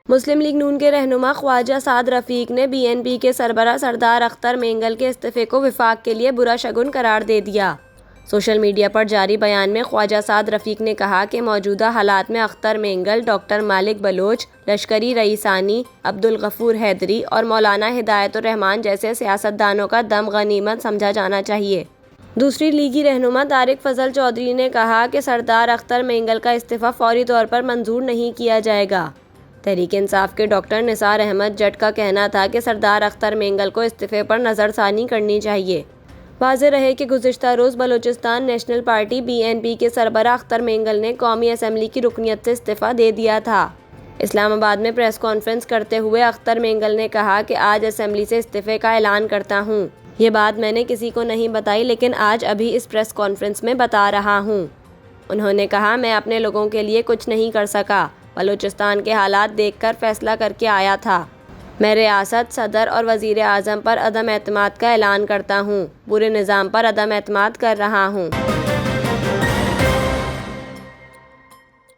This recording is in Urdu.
مسلم لیگ نون کے رہنما خواجہ سعد رفیق نے BNP کے سربراہ سردار اختر مینگل کے استعفے کو وفاق کے لیے برا شگن قرار دے دیا۔ سوشل میڈیا پر جاری بیان میں خواجہ سعد رفیق نے کہا کہ موجودہ حالات میں اختر مینگل، ڈاکٹر مالک بلوچ، لشکری رئیسانی، عبدالغفور حیدری اور مولانا ہدایت الرحمان جیسے سیاستدانوں کا دم غنیمت سمجھا جانا چاہیے۔ دوسری لیگی رہنما طارق فضل چودھری نے کہا کہ سردار اختر مینگل کا استعفیٰ فوری طور پر منظور نہیں کیا جائے گا۔ تحریک انصاف کے ڈاکٹر نثار احمد جٹ کا کہنا تھا کہ سردار اختر مینگل کو استعفے پر نظر ثانی کرنی چاہیے۔ واضح رہے کہ گزشتہ روز بلوچستان نیشنل پارٹی BNP کے سربراہ اختر مینگل نے قومی اسمبلی کی رکنیت سے استعفیٰ دے دیا تھا۔ اسلام آباد میں پریس کانفرنس کرتے ہوئے اختر مینگل نے کہا کہ آج اسمبلی سے استعفے کا اعلان کرتا ہوں۔ یہ بات میں نے کسی کو نہیں بتائی لیکن آج ابھی اس پریس کانفرنس میں بتا رہا ہوں۔ انہوں نے کہا میں اپنے لوگوں کے لیے کچھ نہیں کر سکا، بلوچستان کے حالات دیکھ کر فیصلہ کر کے آیا تھا۔ میں ریاست، صدر اور وزیر اعظم پر عدم اعتماد کا اعلان کرتا ہوں، پورے نظام پر عدم اعتماد کر رہا ہوں۔